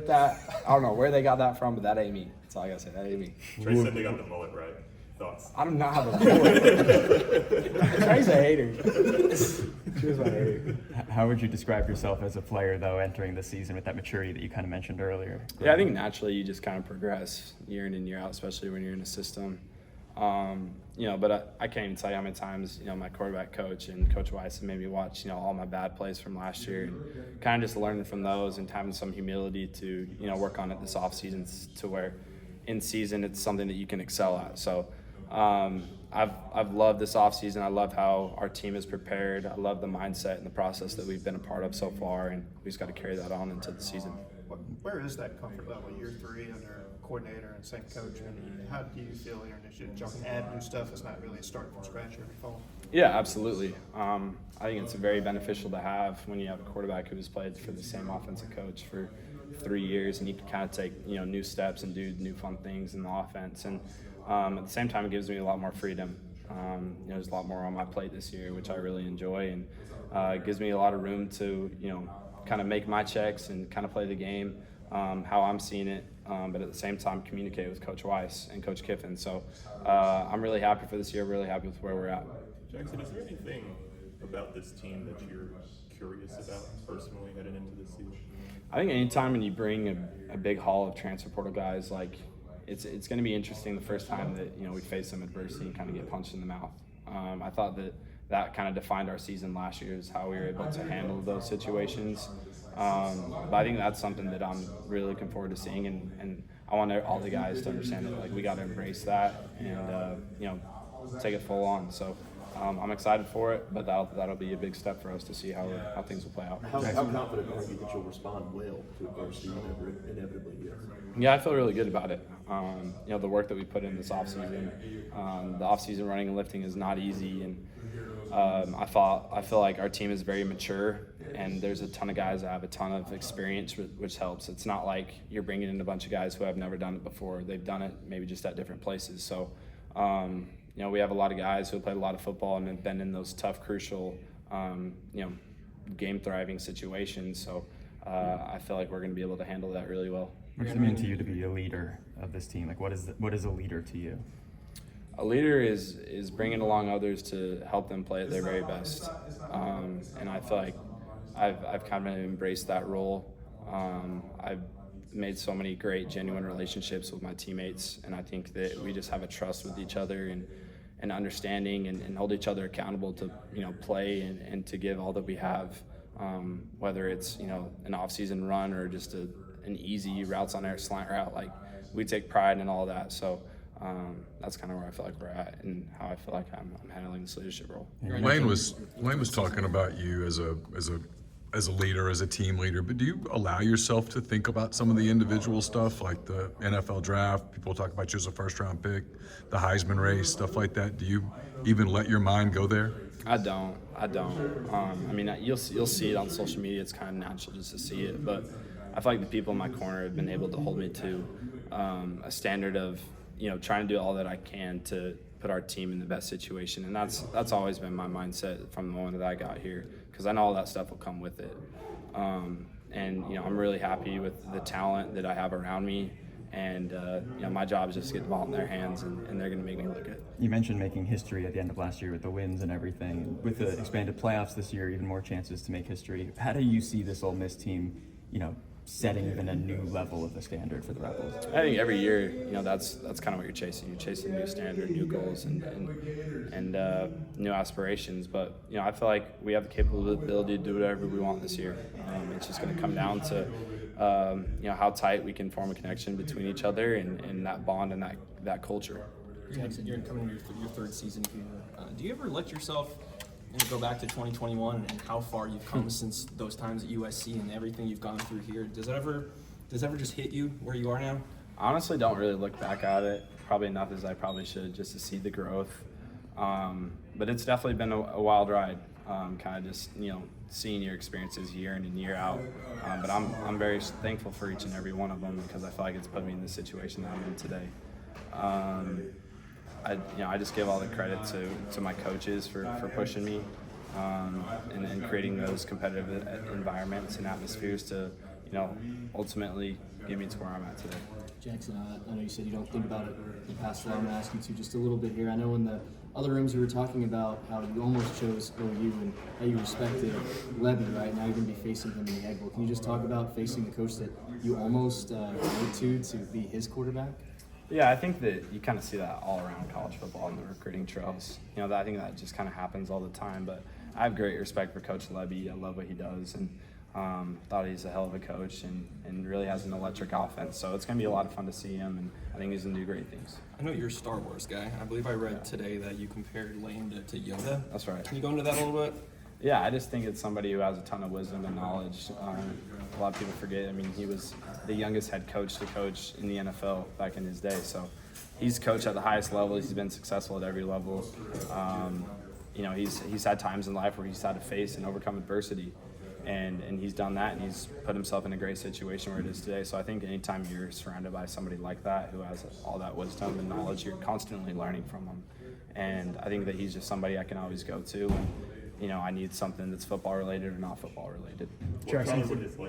that. I don't know where they got that from, but that ain't me. That's all I gotta say. That ain't me. Trey said they got the mullet right. Thoughts? I do not have a mullet. Trey's a hater. Trey's my hater. How would you describe yourself as a player, though, entering the season with that maturity that you kind of mentioned earlier? Yeah, I think naturally you just kind of progress year in and year out, especially when you're in a system. But I can't even tell you how many times, my quarterback coach and Coach Weiss made me watch, all my bad plays from last year and kind of just learning from those and having some humility to, work on it this offseason to where in season it's something that you can excel at. So I've loved this offseason. I love how our team is prepared. I love the mindset and the process that we've been a part of so far, and we just got to carry that on into the season. Where is that comfort level year 3 under coordinator and same coach? And how do you feel here in this year? Y'all can add new stuff. It's not really starting from scratch every fall. Yeah, absolutely. I think it's very beneficial to have when you have a quarterback who's played for the same offensive coach for 3 years, and you can kind of take new steps and do new fun things in the offense. And at the same time, it gives me a lot more freedom. There's a lot more on my plate this year, which I really enjoy, and it gives me a lot of room to kind of make my checks and kind of play the game how I'm seeing it, but at the same time communicate with Coach Weiss and Coach Kiffin. So I'm really happy for this year, really happy with where we're at. Jaxson, is there anything about this team that you're curious about personally heading into this season? I think anytime when you bring a big haul of transfer portal guys, it's going to be interesting the first time that we face some adversity and kind of get punched in the mouth. I thought that kind of defined our season last year, is how we were able to handle those situations. But I think that's something that I'm really looking forward to seeing, and I want all the guys to understand that we got to embrace that and take it full on. So I'm excited for it, but that'll be a big step for us to see how things will play out. How confident are you that you'll respond well to adversity inevitably? Yeah, I feel really good about it. The work that we put in this offseason, the offseason running and lifting is not easy, and I feel like our team is very mature, and there's a ton of guys that have a ton of experience, which helps. It's not like you're bringing in a bunch of guys who have never done it before. They've done it maybe just at different places. So, we have a lot of guys who have played a lot of football and have been in those tough, crucial, game-thriving situations. So I feel like we're going to be able to handle that really well. What does it mean to you to be a leader of this team? What is a leader to you? A leader is bringing along others to help them play at their very best, and I feel like I've kind of embraced that role. I've made so many great, genuine relationships with my teammates, and I think that we just have a trust with each other and understanding and hold each other accountable to play and to give all that we have, whether it's an off-season run or just an easy routes on air slant route. We take pride in all that. So that's kind of where I feel like we're at and how I feel like I'm handling this leadership role. Lane was talking about you as a leader, as a team leader, but do you allow yourself to think about some of the individual stuff, like the NFL draft? People talk about you as a first-round pick, the Heisman race, stuff like that. Do you even let your mind go there? I don't. You'll see it on social media. It's kind of natural just to see it, but I feel like the people in my corner have been able to hold me to a standard of trying to do all that I can to put our team in the best situation, and that's always been my mindset from the moment that I got here, because I know all that stuff will come with it. I'm really happy with the talent that I have around me, and my job is just to get the ball in their hands, and they're going to make me look good. You mentioned making history at the end of last year with the wins and everything. With the expanded playoffs this year, even more chances to make history. How do you see this Ole Miss team, setting even a new level of the standard for the Rebels? I think every year, that's kind of what you're chasing. You're chasing a new standard, new goals, and new aspirations. But I feel like we have the capability to do whatever we want this year. It's just going to come down to how tight we can form a connection between each other and that bond and that culture. Jaxson, you're coming to your third season here. Do you ever let yourself go back to 2021 and how far you've come since those times at USC and everything you've gone through here? Does that ever just hit you where you are now? I honestly don't really look back at it, probably enough as I probably should, just to see the growth. But it's definitely been a wild ride, kind of just seeing your experiences year in and year out. But I'm very thankful for each and every one of them, because I feel like it's put me in the situation that I'm in today. I just give all the credit to my coaches for pushing me and creating those competitive environments and atmospheres to ultimately get me to where I'm at today. Jaxson, I know you said you don't think about it in the past, so I'm going to ask you to just a little bit here. I know in the other rooms you were talking about how you almost chose OU and how you respected Levy. Right now you're going to be facing him in the Egg Bowl. Can you just talk about facing the coach that you almost went to be his quarterback? Yeah, I think that you kind of see that all around college football in the recruiting trails. I think that just kind of happens all the time. But I have great respect for Coach Levy. I love what he does, and thought he's a hell of a coach and really has an electric offense. So it's going to be a lot of fun to see him, and I think he's going to do great things. I know you're a Star Wars guy. I believe I read today that you compared Lane to Yoda. That's right. Can you go into that a little bit? Yeah, I just think it's somebody who has a ton of wisdom and knowledge. A lot of people forget. I mean, he was the youngest head coach to coach in the NFL back in his day. So he's coached at the highest level. He's been successful at every level. He's had times in life where he's had to face and overcome adversity. And he's done that, and he's put himself in a great situation where it is today. So I think anytime you're surrounded by somebody like that who has all that wisdom and knowledge, you're constantly learning from them. And I think that he's just somebody I can always go to. And, I need something that's football related or not football related. What kind of would his